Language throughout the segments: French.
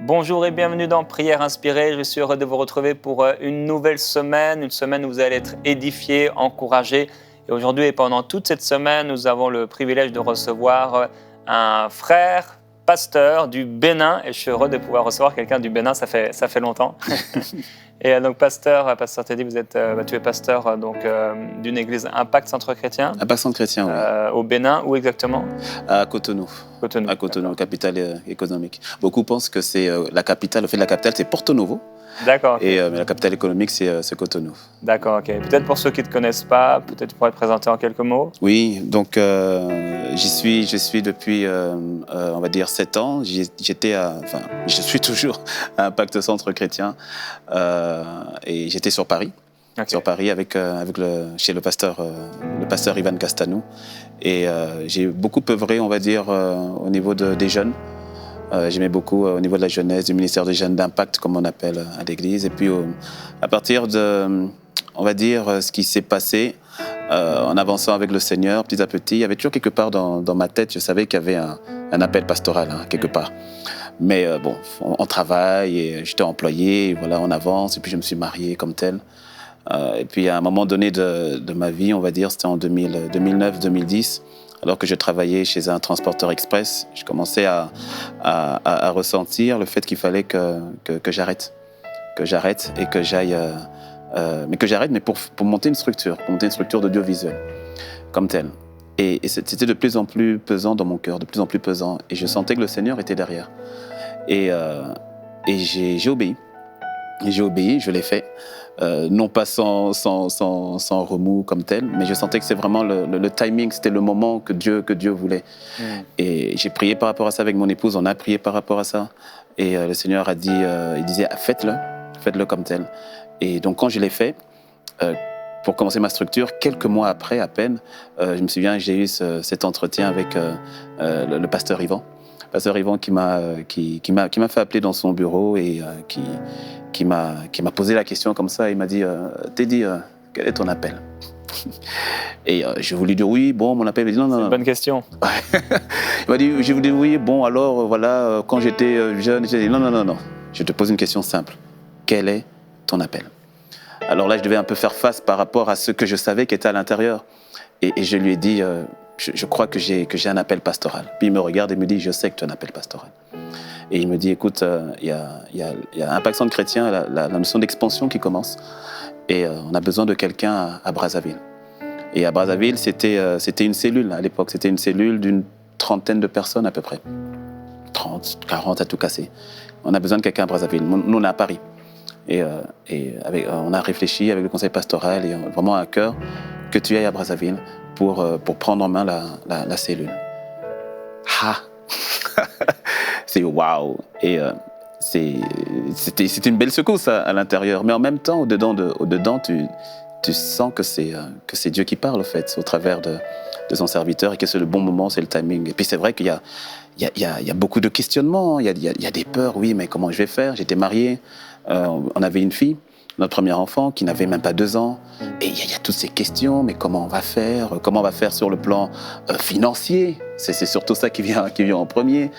Bonjour et bienvenue dans Prière inspirée. Je suis heureux de vous retrouver pour une nouvelle semaine, une semaine où vous allez être édifiés, encouragés. Et aujourd'hui et pendant toute cette semaine, nous avons le privilège de recevoir un frère pasteur du Bénin. Et je suis heureux de pouvoir recevoir quelqu'un du Bénin, ça fait longtemps. Et donc pasteur Teddy, tu es pasteur d'une église Impact Centre Chrétien. Impact Centre Chrétien, oui. Au Bénin, où exactement? À Cotonou. À Cotonou, capitale économique. Beaucoup pensent que c'est la capitale. Le fait de la capitale, c'est Porto Novo. D'accord. Okay. Mais la capitale économique, c'est Cotonou. D'accord, ok. Peut-être pour ceux qui ne te connaissent pas, peut-être tu pourrais te présenter en quelques mots. Oui, donc je suis depuis, on va dire, 7 ans. Je suis toujours à Impact Centre Chrétien. Et j'étais sur Paris. Okay. Sur Paris chez le pasteur Ivan Castanou. Et j'ai beaucoup œuvré, on va dire, au niveau des jeunes. J'aimais beaucoup au niveau de la jeunesse, du ministère des jeunes d'Impact, comme on appelle à l'église. Et puis, à partir de, on va dire, ce qui s'est passé, en avançant avec le Seigneur, petit à petit, il y avait toujours quelque part dans ma tête, je savais qu'il y avait un appel pastoral, quelque part. Mais on travaille, et j'étais employé, et voilà, on avance, et puis je me suis marié comme tel. Et puis, à un moment donné de ma vie, on va dire, c'était en 2009-2010, alors que je travaillais chez un transporteur express, je commençais à ressentir le fait qu'il fallait que j'arrête. Que j'arrête et que j'aille... mais pour monter une structure, d'audiovisuel, comme telle. Et c'était de plus en plus pesant dans mon cœur, de plus en plus pesant. Et je sentais que le Seigneur était derrière. Et j'ai obéi. Et j'ai obéi, je l'ai fait. Non pas sans remous comme tel, mais je sentais que c'est vraiment le timing, c'était le moment que Dieu voulait. Et j'ai prié par rapport à ça avec mon épouse, on a prié par rapport à ça. Et le Seigneur a dit, il disait, faites-le comme tel. Et donc quand je l'ai fait, pour commencer ma structure, quelques mois après à peine, je me souviens, j'ai eu cet entretien avec le pasteur Yvan. Pasteur Yvan qui m'a fait appeler dans son bureau et qui m'a posé la question comme ça. Il m'a dit Teddy, quel est ton appel? Et j'ai voulu dire oui, bon, mon appel. Il m'a dit non. C'est une bonne question. Il m'a dit, j'ai voulu dire oui, bon, alors voilà, quand j'étais jeune, j'ai dit non. Je te pose une question simple. Quel est ton appel? Alors là, je devais un peu faire face par rapport à ce que je savais qui était à l'intérieur. Et je lui ai dit, je crois que j'ai un appel pastoral. Puis il me regarde et me dit, je sais que tu as un appel pastoral. Et il me dit, écoute, il y a Impact Centre Chrétien, la notion d'expansion qui commence. Et on a besoin de quelqu'un à Brazzaville. Et à Brazzaville, c'était une cellule à l'époque. C'était une cellule d'une 30aine de personnes à peu près. 30, 40 à tout casser. On a besoin de quelqu'un à Brazzaville. Nous, on est à Paris. Et on a réfléchi avec le conseil pastoral et vraiment à cœur que tu ailles à Brazzaville pour prendre en main la cellule. Ah c'est waouh. Et c'était une belle secousse à l'intérieur, mais en même temps, au-dedans, tu sens que c'est Dieu qui parle, en fait, au travers de son serviteur, et que c'est le bon moment, c'est le timing. Et puis c'est vrai qu'il y a beaucoup de questionnements, il y a des peurs, oui, mais comment je vais faire? J'étais marié, on avait une fille, notre premier enfant, qui n'avait même pas 2 ans. Et il y a toutes ces questions, mais comment on va faire? Comment on va faire sur le plan financier? C'est surtout ça qui vient en premier.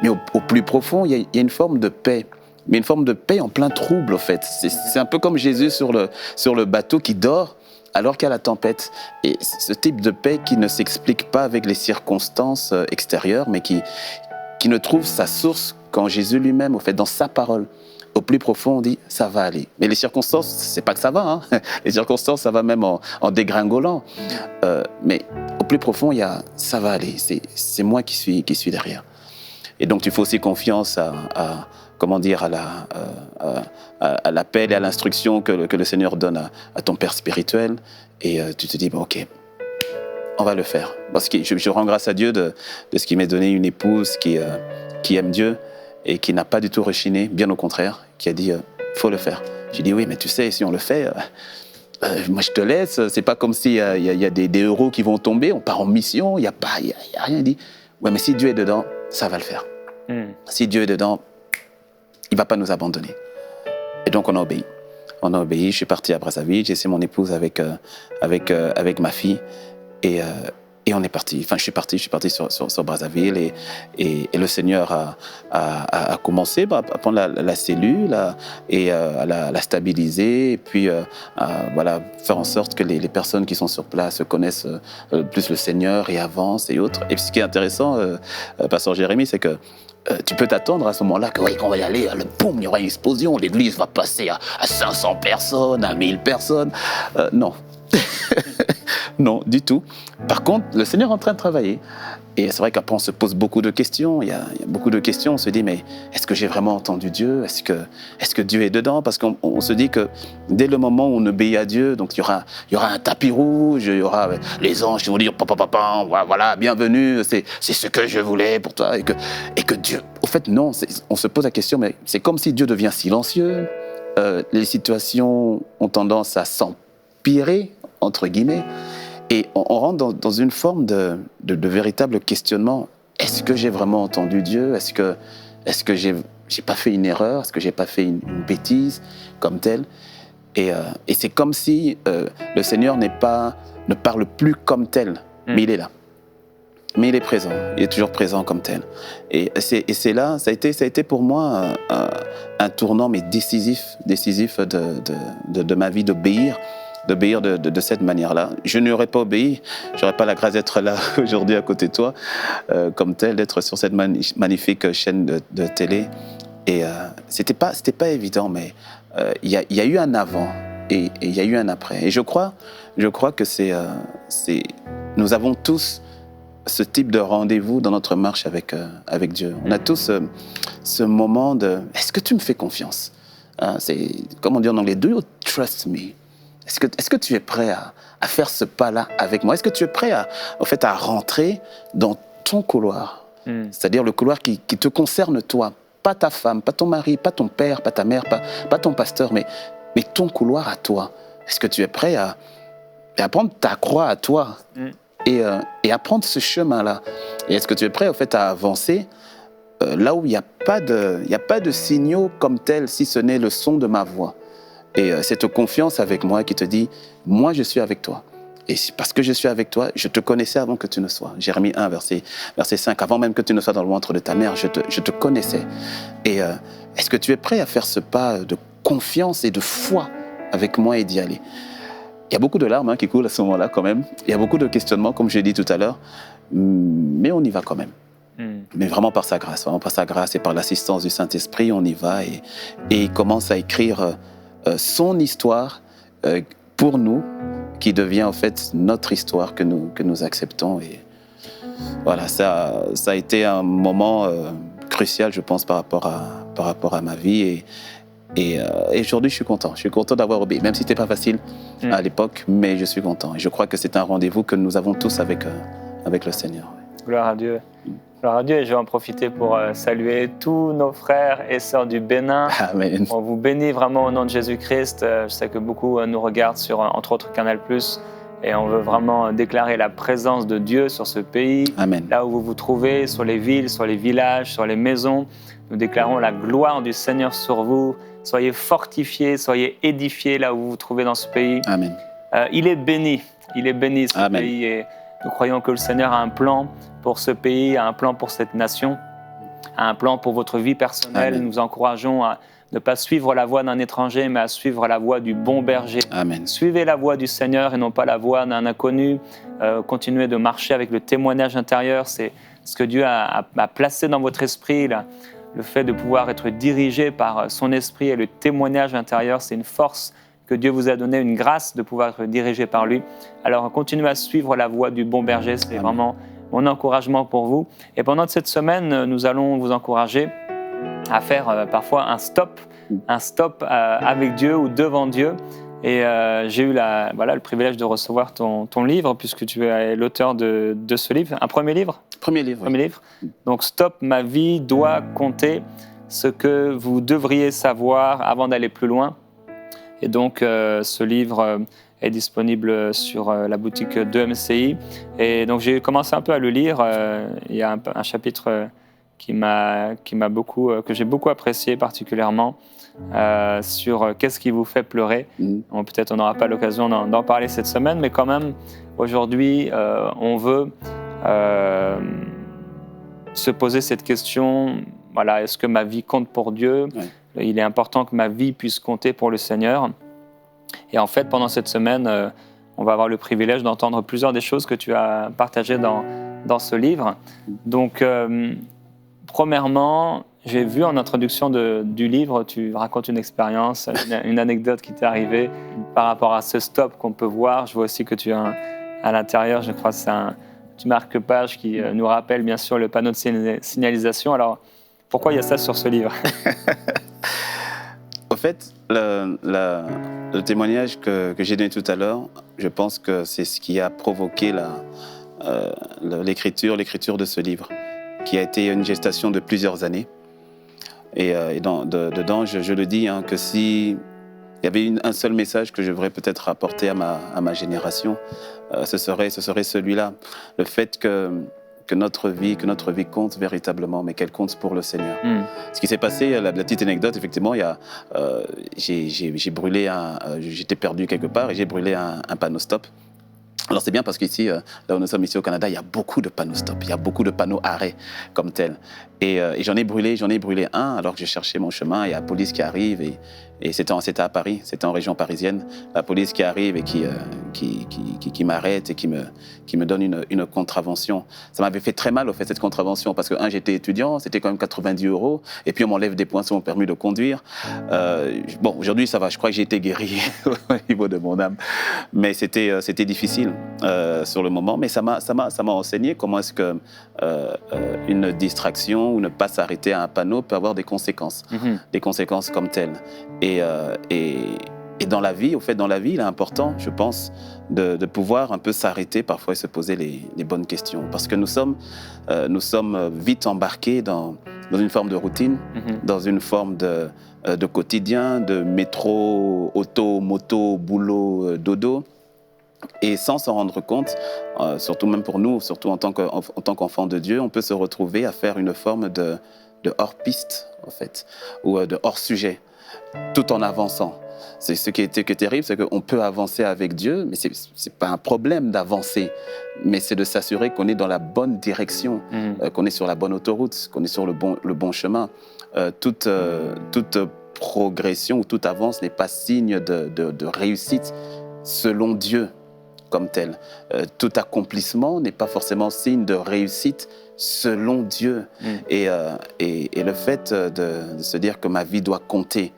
Mais au plus profond, il y a une forme de paix. Mais une forme de paix en plein trouble, en fait. C'est un peu comme Jésus sur le bateau qui dort alors qu'il y a la tempête. Et ce type de paix qui ne s'explique pas avec les circonstances extérieures, mais qui ne trouve sa source qu'en Jésus lui-même, au fait, dans sa parole. Au plus profond, on dit « ça va aller ». Mais les circonstances, c'est pas que ça va. Hein. Les circonstances, ça va même en dégringolant. Mais au plus profond, il y a « ça va aller ». C'est moi qui suis derrière. Et donc, tu fais aussi confiance à l'appel et à l'instruction que le Seigneur donne à ton Père spirituel. Et tu te dis bon, « ok, on va le faire ». Parce que je rends grâce à Dieu de ce qu'il m'ait donné une épouse qui aime Dieu, et qui n'a pas du tout rechigné, bien au contraire, qui a dit faut le faire. J'ai dit oui, mais tu sais, si on le fait, moi je te laisse, c'est pas comme s'il y a des euros qui vont tomber, on part en mission, il n'y a rien. Il dit ouais, mais si Dieu est dedans, ça va le faire. Si Dieu est dedans, il ne va pas nous abandonner. Et donc on a obéi. Je suis parti à Brazzaville, j'ai laissé mon épouse avec ma fille, et Et on est parti. Enfin, je suis parti sur Brazzaville et le Seigneur a commencé à prendre la cellule et à la stabiliser et puis voilà, faire en sorte que les personnes qui sont sur place connaissent plus le Seigneur et avancent et autres. Et ce qui est intéressant, Pasteur Jérémy, c'est que tu peux t'attendre à ce moment-là que oui, quand on va y aller, boum, il y aura une explosion, l'église va passer à 500 personnes, à 1000 personnes. Non. Non, du tout. Par contre, le Seigneur est en train de travailler. Et c'est vrai qu'après, on se pose beaucoup de questions. Il y a beaucoup de questions. On se dit, mais est-ce que j'ai vraiment entendu Dieu ? Est-ce que Dieu est dedans ? Parce qu'on se dit que dès le moment où on obéit à Dieu, donc il y aura un tapis rouge, il y aura les anges qui vont dire, papa, voilà, bienvenue, c'est ce que je voulais pour toi. Et que Dieu... Au fait, non, on se pose la question, mais c'est comme si Dieu devient silencieux. Les situations ont tendance à s'empirer, entre guillemets. Et on rentre dans une forme de véritable questionnement. Est-ce que j'ai vraiment entendu Dieu ? Est-ce que j'ai pas fait une erreur ? Est-ce que j'ai pas fait une bêtise comme telle ? Et c'est comme si le Seigneur ne parle plus comme tel, mais il est là. Mais il est présent, il est toujours présent comme tel. Et c'est là, ça a été pour moi un tournant, mais décisif de ma vie, d'obéir de cette manière-là. Je n'aurais pas obéi, je n'aurais pas la grâce d'être là aujourd'hui à côté de toi, comme tel, d'être sur cette magnifique chaîne de télé. Et c'était pas évident, mais il y a eu un avant et il y a eu un après. Et je crois que nous avons tous ce type de rendez-vous dans notre marche avec Dieu. On a tous ce moment de « Est-ce que tu me fais confiance ?» C'est comme on dit en anglais « Do you trust me ?» Est-ce que tu es prêt à faire ce pas-là avec moi ? Est-ce que tu es prêt à rentrer dans ton couloir ? C'est-à-dire le couloir qui te concerne toi, pas ta femme, pas ton mari, pas ton père, pas ta mère, pas ton pasteur, mais ton couloir à toi. Est-ce que tu es prêt à prendre ta croix à toi et à prendre ce chemin-là ? Et est-ce que tu es prêt à avancer là où il n'y a pas de signaux comme tel, si ce n'est le son de ma voix ? Et cette confiance avec moi qui te dit, moi je suis avec toi. Et parce que je suis avec toi, je te connaissais avant que tu ne sois. Jérémie 1, verset 5, avant même que tu ne sois dans le ventre de ta mère, je te connaissais. Et est-ce que tu es prêt à faire ce pas de confiance et de foi avec moi et d'y aller ? Il y a beaucoup de larmes qui coulent à ce moment-là quand même. Il y a beaucoup de questionnements, comme je l'ai dit tout à l'heure. Mais on y va quand même. Mais vraiment par sa grâce et par l'assistance du Saint-Esprit, on y va et il commence à écrire son histoire pour nous, qui devient en fait notre histoire que nous acceptons. Et voilà, ça a été un moment crucial, je pense, par rapport à ma vie. Et aujourd'hui, je suis content. Je suis content d'avoir obéi, même si ce n'était pas facile à l'époque, mais je suis content. Et je crois que c'est un rendez-vous que nous avons tous avec le Seigneur. Gloire à Dieu. Gloire à Dieu, et je vais en profiter pour saluer tous nos frères et sœurs du Bénin. Amen. On vous bénit vraiment au nom de Jésus-Christ. Je sais que beaucoup nous regardent sur, entre autres, Canal+, et on veut vraiment déclarer la présence de Dieu sur ce pays. Amen. Là où vous vous trouvez, sur les villes, sur les villages, sur les maisons. Nous déclarons la gloire du Seigneur sur vous. Soyez fortifiés, soyez édifiés là où vous vous trouvez dans ce pays. Amen. Il est béni ce Amen. pays. Et nous croyons que le Seigneur a un plan pour ce pays, a un plan pour cette nation, a un plan pour votre vie personnelle. Amen. Nous encourageons à ne pas suivre la voie d'un étranger, mais à suivre la voie du bon berger. Amen. Suivez la voie du Seigneur et non pas la voie d'un inconnu. Continuez de marcher avec le témoignage intérieur. C'est ce que Dieu a placé dans votre esprit, là. Le fait de pouvoir être dirigé par son esprit et le témoignage intérieur, c'est une force que Dieu vous a donnée, une grâce de pouvoir être dirigé par lui. Alors continuez à suivre la voie du bon berger, c'est vraiment mon encouragement pour vous. Et pendant cette semaine, nous allons vous encourager à faire parfois un stop avec Dieu ou devant Dieu. Et j'ai eu le privilège de recevoir ton livre, puisque tu es l'auteur de ce livre. Un premier livre ? Premier livre. Donc, Stop, ma vie doit compter, ce que vous devriez savoir avant d'aller plus loin. Et donc, ce livre est disponible sur la boutique de MCI. Et donc, j'ai commencé un peu à le lire. Il y a un chapitre que j'ai beaucoup apprécié particulièrement, sur qu'est-ce qui vous fait pleurer. Bon, peut-être on n'aura pas l'occasion d'en parler cette semaine, mais quand même, aujourd'hui, on veut se poser cette question, voilà, est-ce que ma vie compte pour Dieu? Ouais. Il est important que ma vie puisse compter pour le Seigneur. Et en fait, pendant cette semaine, on va avoir le privilège d'entendre plusieurs des choses que tu as partagées dans ce livre. Donc, premièrement, j'ai vu en introduction du livre, tu racontes une expérience, une anecdote qui t'est arrivée par rapport à ce stop qu'on peut voir. Je vois aussi que tu as à l'intérieur, je crois, c'est un petit marque-page qui nous rappelle bien sûr le panneau de signalisation. Alors, pourquoi il y a ça sur ce livre? Au fait, le témoignage que j'ai donné tout à l'heure, je pense que c'est ce qui a provoqué l'écriture de ce livre, qui a été une gestation de plusieurs années. Et dedans, je le dis, hein, que si il y avait un seul message que je voudrais peut-être apporter à ma génération, ce serait celui-là. Le fait que notre vie compte véritablement, mais qu'elle compte pour le Seigneur. Ce qui s'est passé, la petite anecdote, effectivement, j'ai brûlé j'étais perdu quelque part et j'ai brûlé un panneau stop. Alors c'est bien parce qu'ici, là où nous sommes ici au Canada, il y a beaucoup de panneaux stop, il y a beaucoup de panneaux arrêt comme tel. Et j'en ai brûlé un alors que je cherchais mon chemin. Il y a la police qui arrive et c'était à Paris, c'était en région parisienne. La police qui arrive et qui m'arrête et qui me donne une contravention. Ça m'avait fait très mal au fait cette contravention parce que j'étais étudiant, c'était quand même 90 € et puis on m'enlève des points sur mon permis de conduire. Bon, aujourd'hui ça va, je crois que j'ai été guéri au niveau de mon âme, mais c'était difficile sur le moment. Mais ça m'a enseigné comment est-ce que une distraction ou ne pas s'arrêter à un panneau peut avoir des conséquences, des conséquences comme telles. Et dans la vie, il est important, je pense, de pouvoir un peu s'arrêter parfois et se poser les bonnes questions. Parce que nous sommes vite embarqués dans une forme de routine, dans une forme de quotidien, de métro, auto, moto, boulot, dodo. Et sans s'en rendre compte, surtout même pour nous, surtout en tant qu'enfants de Dieu, on peut se retrouver à faire une forme de hors-piste, en fait, ou de hors-sujet, tout en avançant. C'est ce qui est terrible, c'est qu'on peut avancer avec Dieu, mais c'est pas un problème d'avancer, mais c'est de s'assurer qu'on est dans la bonne direction, qu'on est sur la bonne autoroute, qu'on est sur le bon chemin. Toute progression ou toute avance n'est pas signe de réussite selon Dieu comme tel. Tout accomplissement n'est pas forcément signe de réussite selon Dieu. Et le fait de se dire que ma vie doit compter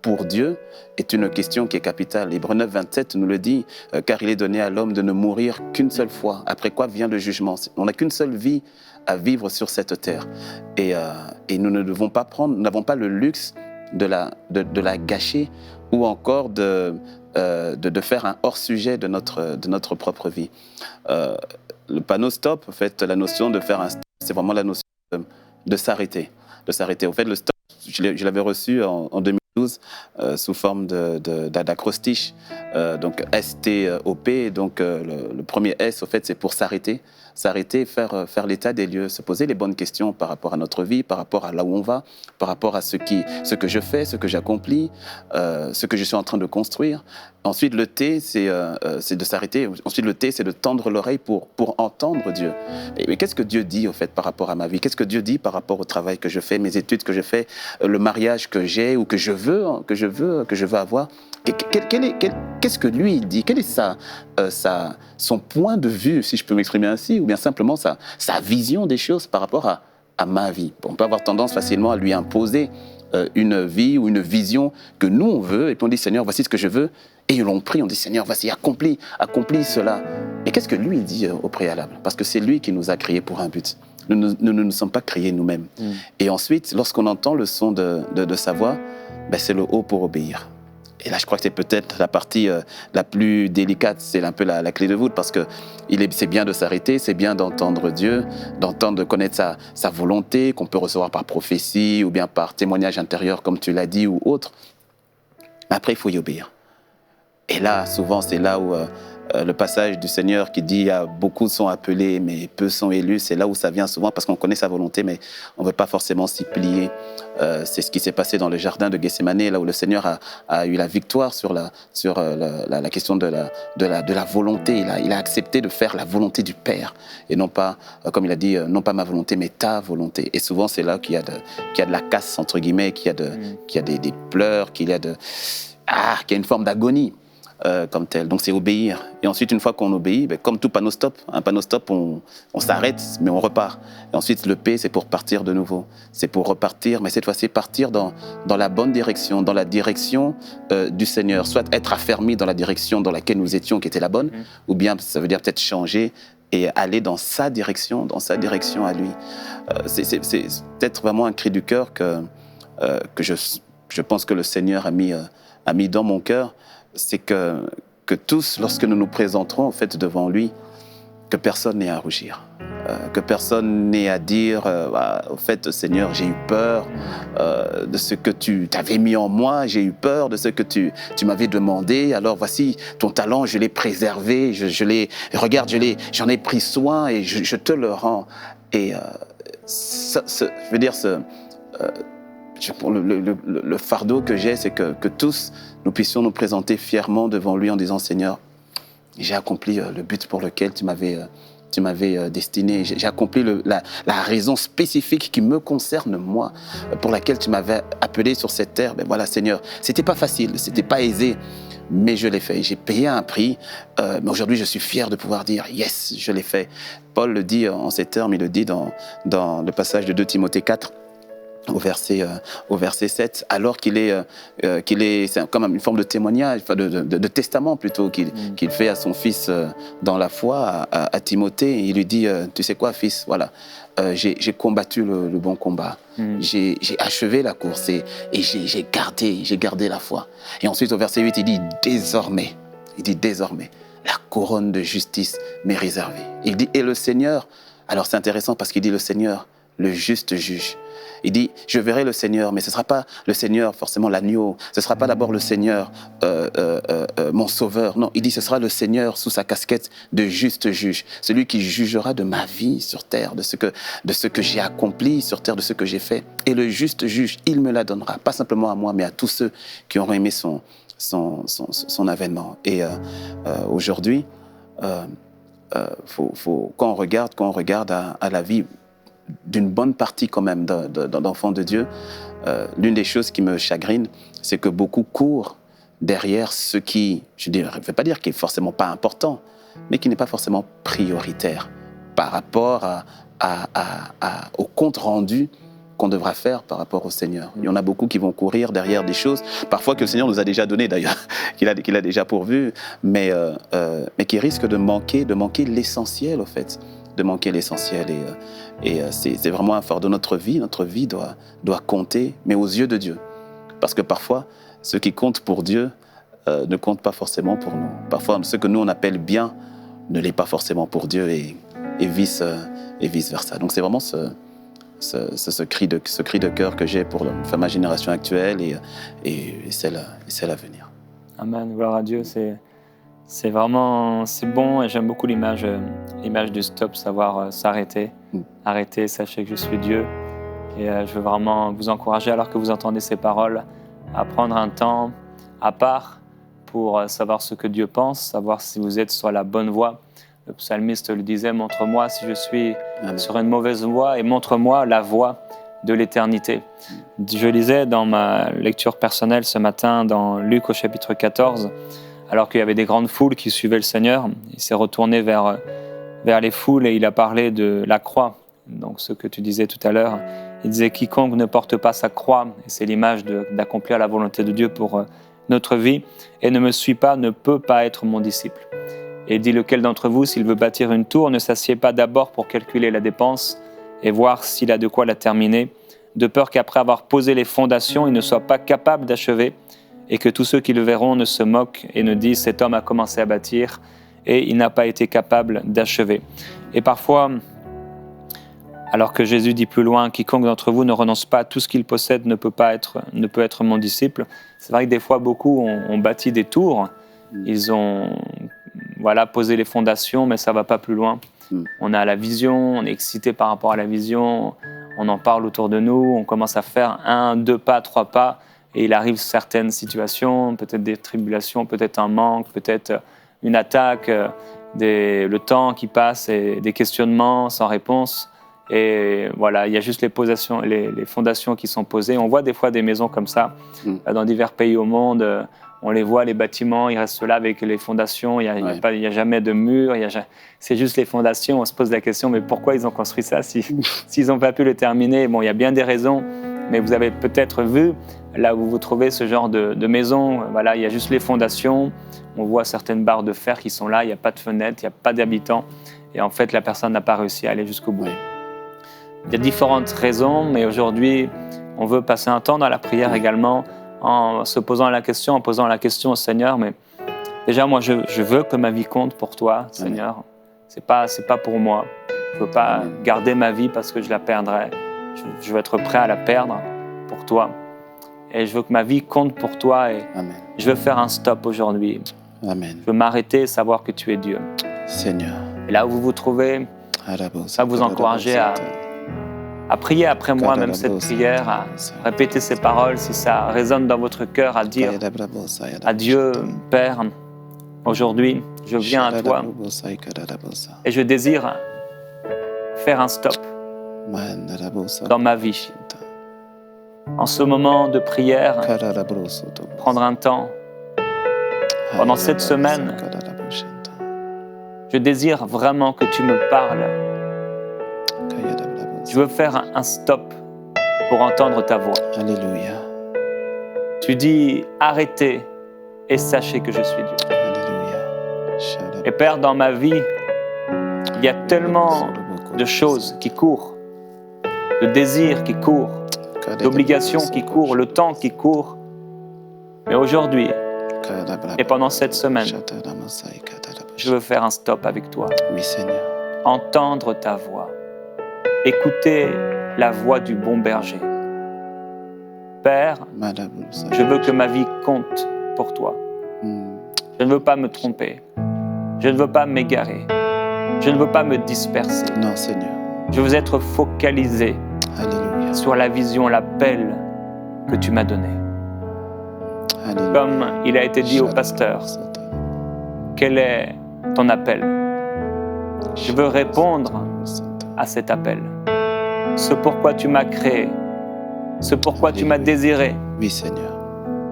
pour Dieu est une question qui est capitale. Hébreux 9, 27 nous le dit, car il est donné à l'homme de ne mourir qu'une seule fois, après quoi vient le jugement. On n'a qu'une seule vie à vivre sur cette terre. Et nous n'avons pas le luxe de la gâcher ou encore de faire un hors-sujet de notre propre vie. Le panneau stop, en fait, la notion de faire un stop, c'est vraiment la notion de s'arrêter. Au fait, le stop, je l'avais reçu en 2012 sous forme d'acrostiche, donc S-T-O-P. Donc le premier S, au fait, c'est pour s'arrêter, faire l'état des lieux, se poser les bonnes questions par rapport à notre vie, par rapport à là où on va, par rapport à ce que je fais, ce que j'accomplis, ce que je suis en train de construire. Ensuite, le T, c'est de s'arrêter. Ensuite, le T, c'est de tendre l'oreille pour entendre Dieu. Mais qu'est-ce que Dieu dit, au fait, par rapport à ma vie? Qu'est-ce que Dieu dit par rapport au travail que je fais, mes études que je fais, le mariage que j'ai ou que je veux avoir? Qu'est-ce que lui, il dit? Quel est son point de vue, si je peux m'exprimer ainsi, ou bien simplement sa vision des choses par rapport à ma vie? On peut avoir tendance facilement à lui imposer une vie ou une vision que nous, on veut, et puis on dit, Seigneur, voici ce que je veux. Et ils l'ont pris, on dit, Seigneur, voici, accomplis cela. Mais qu'est-ce que lui dit au préalable? Parce que c'est lui qui nous a créés pour un but. Nous ne nous sommes pas créés nous-mêmes. Et ensuite, lorsqu'on entend le son de sa voix, ben, c'est le haut pour obéir. Et là, je crois que c'est peut-être la partie la plus délicate, c'est un peu la clé de voûte, parce que c'est bien de s'arrêter, c'est bien d'entendre Dieu, de connaître sa volonté, qu'on peut recevoir par prophétie ou bien par témoignage intérieur, comme tu l'as dit, ou autre. Après, il faut y obéir. Et là, souvent, c'est là où le passage du Seigneur qui dit « beaucoup sont appelés, mais peu sont élus », c'est là où ça vient souvent, parce qu'on connaît sa volonté, mais on ne veut pas forcément s'y plier C'est ce qui s'est passé dans le jardin de Gethsémane, là où le Seigneur a eu la victoire sur la question de la volonté. Il a accepté de faire la volonté du Père et non pas, comme il a dit, non pas ma volonté, mais ta volonté. Et souvent, c'est là qu'il y a de la casse, entre guillemets, qu'il y a des pleurs, qu'il y a une forme d'agonie. Comme tel. Donc c'est obéir. Et ensuite, une fois qu'on obéit, comme tout panneau stop, un panneau stop, on s'arrête, mais on repart. Et ensuite, le P, c'est pour partir de nouveau. C'est pour repartir, mais cette fois-ci, partir dans la bonne direction, dans la direction du Seigneur. Soit être affermi dans la direction dans laquelle nous étions, qui était la bonne, ou bien ça veut dire peut-être changer et aller dans sa direction à lui. C'est peut-être vraiment un cri du cœur que je pense que le Seigneur a mis dans mon cœur. C'est que tous, lorsque nous nous présenterons en fait devant lui, que personne n'ait à rougir, que personne n'ait à dire au fait, Seigneur, j'ai eu peur de ce que tu t'avais mis en moi, j'ai eu peur de ce que tu m'avais demandé, alors voici ton talent, je l'ai préservé, j'en ai pris soin et je te le rends. Et je veux dire, le fardeau que j'ai, c'est que tous, nous puissions nous présenter fièrement devant lui en disant, Seigneur, j'ai accompli le but pour lequel tu m'avais destiné. J'ai accompli la raison spécifique qui me concerne, moi, pour laquelle tu m'avais appelé sur cette terre. Ben voilà, Seigneur, c'était pas facile, c'était pas aisé, mais je l'ai fait. J'ai payé un prix, mais aujourd'hui, je suis fier de pouvoir dire, yes, je l'ai fait. Paul le dit en ces termes, il le dit dans le passage de 2 Timothée 4, au verset 7, alors c'est comme une forme de témoignage, de testament plutôt, qu'il fait à son fils dans la foi, à Timothée. Il lui dit, tu sais quoi, fils, voilà, j'ai combattu le bon combat, j'ai achevé la course et j'ai gardé la foi. Et ensuite, au verset 8, il dit, désormais, la couronne de justice m'est réservée. Il dit, et le Seigneur, alors c'est intéressant parce qu'il dit le Seigneur, le juste juge. Il dit, je verrai le Seigneur, mais ce ne sera pas le Seigneur forcément l'agneau, ce ne sera pas d'abord le Seigneur mon sauveur. Non, il dit, ce sera le Seigneur sous sa casquette de juste juge, celui qui jugera de ma vie sur terre, de ce que j'ai accompli sur terre, de ce que j'ai fait. Et le juste juge, il me la donnera, pas simplement à moi, mais à tous ceux qui auront aimé son avènement. Et aujourd'hui, quand on regarde à la vie d'une bonne partie quand même d'enfants de Dieu, l'une des choses qui me chagrine, c'est que beaucoup courent derrière ce qui, je ne vais pas dire qui est forcément pas important, mais qui n'est pas forcément prioritaire par rapport au compte rendu qu'on devra faire par rapport au Seigneur. Il y en a beaucoup qui vont courir derrière des choses, parfois que le Seigneur nous a déjà données d'ailleurs, qu'il a déjà pourvues, mais qui risquent de manquer l'essentiel au fait. De manquer l'essentiel et c'est vraiment un fardeau de notre vie. Notre vie doit compter, mais aux yeux de Dieu. Parce que parfois, ce qui compte pour Dieu ne compte pas forcément pour nous. Parfois, ce que nous on appelle bien ne l'est pas forcément pour Dieu et vice versa. Donc c'est vraiment ce cri de cœur que j'ai pour ma génération actuelle et celle à venir. Amen, gloire à Dieu. C'est vraiment, c'est bon et j'aime beaucoup l'image du stop, savoir s'arrêter. Arrêtez, sachez que je suis Dieu. Et je veux vraiment vous encourager, alors que vous entendez ces paroles, à prendre un temps à part pour savoir ce que Dieu pense, savoir si vous êtes sur la bonne voie. Le psalmiste le disait, montre-moi si je suis sur une mauvaise voie et montre-moi la voie de l'éternité. Je lisais dans ma lecture personnelle ce matin dans Luc au chapitre 14, alors qu'il y avait des grandes foules qui suivaient le Seigneur, il s'est retourné vers les foules et il a parlé de la croix. Donc ce que tu disais tout à l'heure, il disait « Quiconque ne porte pas sa croix », et c'est l'image d'accomplir la volonté de Dieu pour notre vie, « et ne me suit pas, ne peut pas être mon disciple ». Et il dit « Lequel d'entre vous, s'il veut bâtir une tour, ne s'assied pas d'abord pour calculer la dépense et voir s'il a de quoi la terminer, de peur qu'après avoir posé les fondations, il ne soit pas capable d'achever, et que tous ceux qui le verront ne se moquent et ne disent « Cet homme a commencé à bâtir et il n'a pas été capable d'achever ». Et parfois, alors que Jésus dit plus loin « Quiconque d'entre vous ne renonce pas à tout ce qu'il possède ne peut être mon disciple », c'est vrai que des fois, beaucoup ont bâti des tours, ils ont posé les fondations, mais ça ne va pas plus loin. On a la vision, on est excité par rapport à la vision, on en parle autour de nous, on commence à faire 1, 2 pas, 3 pas, et il arrive certaines situations, peut-être des tribulations, peut-être un manque, peut-être une attaque, le temps qui passe et des questionnements sans réponse. Et voilà, il y a juste les fondations qui sont posées. On voit des fois des maisons comme ça dans divers pays au monde. On les voit, les bâtiments, ils restent là avec les fondations. Il n'y a jamais de mur. C'est juste les fondations. On se pose la question, mais pourquoi ils ont construit ça s'ils n'ont pas pu le terminer? Bon, il y a bien des raisons, mais vous avez peut-être vu, là où vous trouvez ce genre de maison, voilà, il y a juste les fondations. On voit certaines barres de fer qui sont là. Il n'y a pas de fenêtres, il n'y a pas d'habitants. Et en fait, la personne n'a pas réussi à aller jusqu'au bout. Il y a différentes raisons, mais aujourd'hui, on veut passer un temps dans la prière également, en se posant la question, au Seigneur, mais déjà, moi, je veux que ma vie compte pour toi, Seigneur. C'est pas pour moi. Je ne veux pas garder ma vie parce que je la perdrai. Je veux être prêt à la perdre pour toi. Et je veux que ma vie compte pour toi. Et je veux faire un stop aujourd'hui. Amen. Je veux m'arrêter et savoir que tu es Dieu. Seigneur. Et là où vous vous trouvez, ça vous encourager à prier après moi, même cette prière, à répéter ces paroles, si ça résonne dans votre cœur, à dire à Dieu, Père, aujourd'hui, je viens à toi et je désire faire un stop dans ma vie. En ce moment de prière, prendre un temps, pendant cette semaine, je désire vraiment que tu me parles. Je veux faire un stop pour entendre ta voix. Alléluia. Tu dis arrêtez et sachez que je suis Dieu. Alléluia. Et Père, dans ma vie, il y a tellement de choses qui courent, de désirs qui courent, d'obligations qui courent, le temps qui court. Mais aujourd'hui, et pendant cette semaine, je veux faire un stop avec toi. Oui, Seigneur. Entendre ta voix. Écoutez la voix du bon berger. Père, je veux que ma vie compte pour toi. Je ne veux pas me tromper. Je ne veux pas m'égarer. Je ne veux pas me disperser. Non, Seigneur. Je veux être focalisé Alléluia. sur la vision, l'appel que tu m'as donné. Alléluia. Comme il a été dit au pasteur, quel est ton appel? Je veux répondre à cet appel. Ce pourquoi tu m'as créé, ce pourquoi tu m'as désiré. Oui, Seigneur.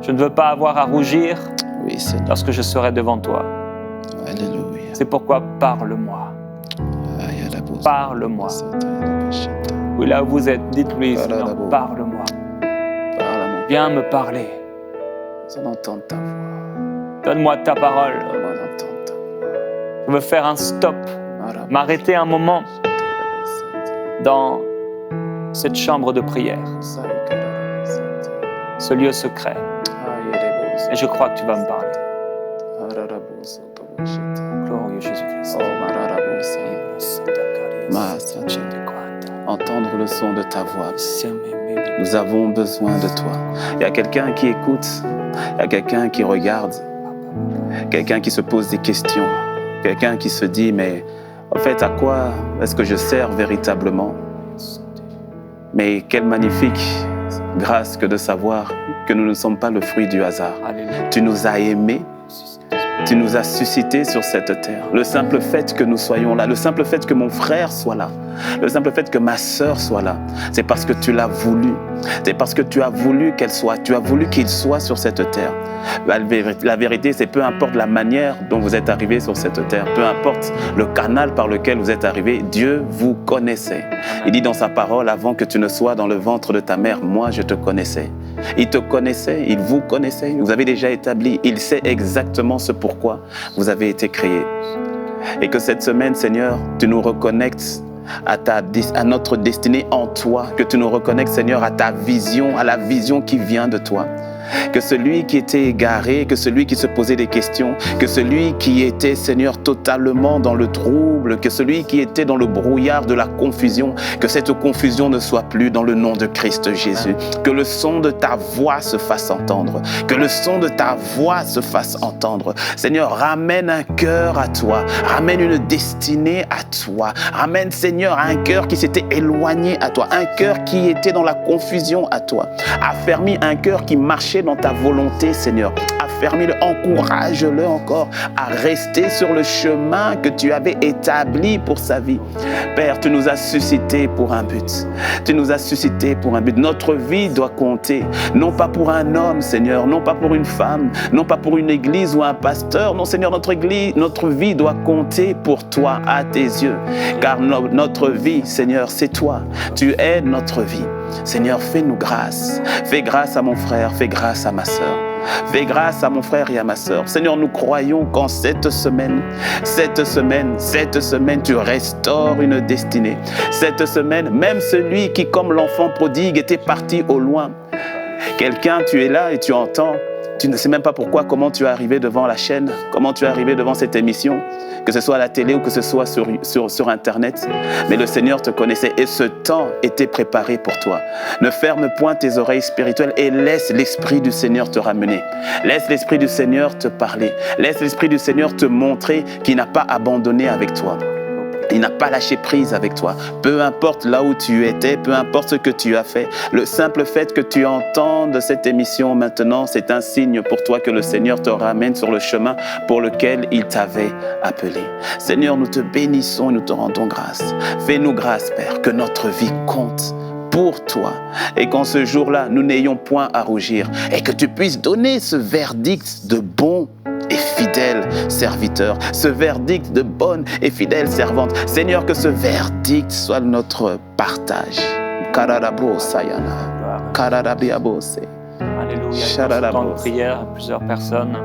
Je ne veux pas avoir à rougir Oui, Seigneur. lorsque je serai devant toi. Alléluia. C'est pourquoi parle-moi. Parle-moi. Oui, là où vous êtes, dites-lui, Seigneur, parle-moi. Viens me parler. Entendre ta voix. Donne-moi ta parole. Entendre ta voix. Je veux faire un stop, m'arrêter un moment dans cette chambre de prière, ce lieu secret. Et je crois que tu vas me parler. Glorieux Jésus-Christ. Entendre le son de ta voix. Nous avons besoin de toi. Il y a quelqu'un qui écoute, il y a quelqu'un qui regarde, quelqu'un qui se pose des questions, quelqu'un qui se dit, mais en fait, à quoi est-ce que je sers véritablement? Mais quelle magnifique grâce que de savoir que nous ne sommes pas le fruit du hasard. Alléluia. Tu nous as aimés, tu nous as suscités sur cette terre. Le simple fait que nous soyons là, le simple fait que mon frère soit là, le simple fait que ma sœur soit là, c'est parce que tu l'as voulu. C'est parce que tu as voulu qu'elle soit, tu as voulu qu'il soit sur cette terre. La vérité, c'est peu importe la manière dont vous êtes arrivés sur cette terre, peu importe le canal par lequel vous êtes arrivés, Dieu vous connaissait. Il dit dans sa parole, avant que tu ne sois dans le ventre de ta mère, moi je te connaissais. Il te connaissait, il vous connaissait, vous avez déjà établi, il sait exactement ce pourquoi vous avez été créés. Et que cette semaine, Seigneur, tu nous reconnectes à notre destinée en toi, que tu nous reconnectes, Seigneur, à ta vision, à la vision qui vient de toi. que celui qui était égaré, que celui qui se posait des questions, que celui qui était, Seigneur, totalement dans le trouble, que celui qui était dans le brouillard de la confusion, que cette confusion ne soit plus dans le nom de Christ Jésus. Que le son de ta voix se fasse entendre, que le son de ta voix se fasse entendre. Seigneur, ramène un cœur à toi, ramène une destinée à toi, ramène, Seigneur, un cœur qui s'était éloigné à toi, un cœur qui était dans la confusion à toi. Affermis un cœur qui marchait dans ta volonté, Seigneur. Affermis-le, encourage-le encore à rester sur le chemin que tu avais établi pour sa vie. Père, tu nous as suscités pour un but. Tu nous as suscités pour un but. Notre vie doit compter, non pas pour un homme, Seigneur, non pas pour une femme, non pas pour une église ou un pasteur. Non, Seigneur, notre vie doit compter pour toi, à tes yeux. Car notre vie, Seigneur, c'est toi. Tu es notre vie. Seigneur, fais-nous grâce. Fais grâce à mon frère, fais grâce à ma sœur. Fais grâce à mon frère et à ma sœur. Seigneur, nous croyons qu'en cette semaine, tu restaures une destinée. Cette semaine, même celui qui, comme l'enfant prodigue, était parti au loin. Quelqu'un, tu es là et tu entends. Tu ne sais même pas pourquoi, comment tu es arrivé devant la chaîne, comment tu es arrivé devant cette émission, que ce soit à la télé ou que ce soit sur Internet. Mais le Seigneur te connaissait et ce temps était préparé pour toi. Ne ferme point tes oreilles spirituelles et laisse l'Esprit du Seigneur te ramener. Laisse l'Esprit du Seigneur te parler. Laisse l'Esprit du Seigneur te montrer qu'il n'a pas abandonné avec toi. Il n'a pas lâché prise avec toi. Peu importe là où tu étais, peu importe ce que tu as fait, le simple fait que tu entendes cette émission maintenant, c'est un signe pour toi que le Seigneur te ramène sur le chemin pour lequel il t'avait appelé. Seigneur, nous te bénissons et nous te rendons grâce. Fais-nous grâce, Père, que notre vie compte pour toi et qu'en ce jour-là, nous n'ayons point à rougir et que tu puisses donner ce verdict de bon et fidèle serviteur, ce verdict de bonne et fidèle servante. Seigneur, que ce verdict soit notre partage. Alléluia. Dans de prière, plusieurs personnes.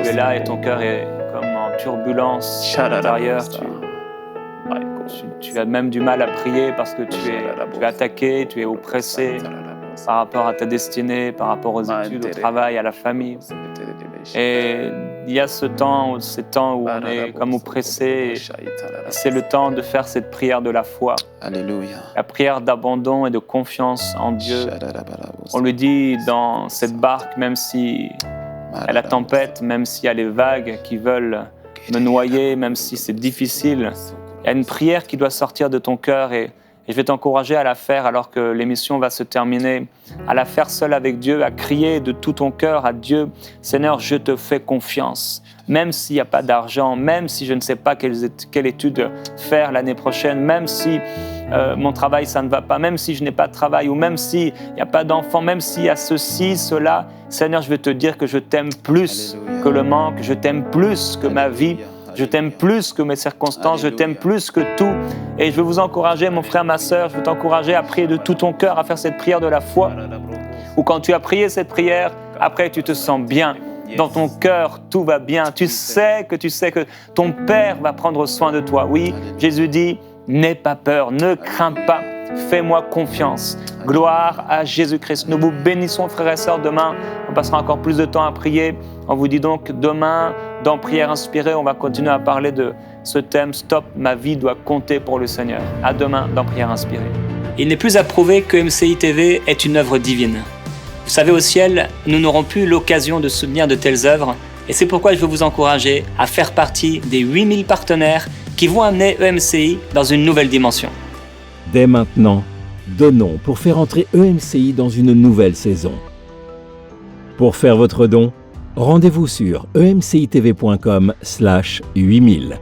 Tu es là et ton cœur est comme en turbulence intérieure. Tu as même du mal à prier parce que tu es attaqué, tu es oppressé par rapport à ta destinée, par rapport aux études, au travail, à la famille. Et il y a ces temps où on est comme oppressé. C'est le temps de faire cette prière de la foi. Alléluia. La prière d'abandon et de confiance en Dieu. On lui dit dans cette barque, même si il y a la tempête, même s'il y a les vagues qui veulent me noyer, même si c'est difficile, il y a une prière qui doit sortir de ton cœur et je vais t'encourager à la faire alors que l'émission va se terminer, à la faire seule avec Dieu, à crier de tout ton cœur à Dieu. Seigneur, je te fais confiance. Même s'il n'y a pas d'argent, même si je ne sais pas quelle étude faire l'année prochaine, même si mon travail, ça ne va pas, même si je n'ai pas de travail ou même s'il n'y a pas d'enfant, même s'il y a ceci, cela, Seigneur, je vais te dire que je t'aime plus que le manque, je t'aime plus que ma vie. Je t'aime plus que mes circonstances, je t'aime plus que tout. Et je veux vous encourager, mon frère, ma sœur, je veux t'encourager à prier de tout ton cœur, à faire cette prière de la foi. Ou quand tu as prié cette prière, après tu te sens bien. Dans ton cœur, tout va bien. Tu sais que ton Père va prendre soin de toi. Oui, Jésus dit, n'aie pas peur, ne crains pas. Fais-moi confiance. Gloire à Jésus-Christ. Nous vous bénissons, frères et sœurs. Demain, on passera encore plus de temps à prier. On vous dit donc demain, dans Prière inspirée, on va continuer à parler de ce thème « Stop, ma vie doit compter pour le Seigneur ». À demain dans Prière inspirée. Il n'est plus à prouver que MCI TV est une œuvre divine. Vous savez, au ciel, nous n'aurons plus l'occasion de soutenir de telles œuvres et c'est pourquoi je veux vous encourager à faire partie des 8000 partenaires qui vont amener EMCI dans une nouvelle dimension. Dès maintenant, donnons pour faire entrer EMCI dans une nouvelle saison. Pour faire votre don, rendez-vous sur emcitv.com/8000.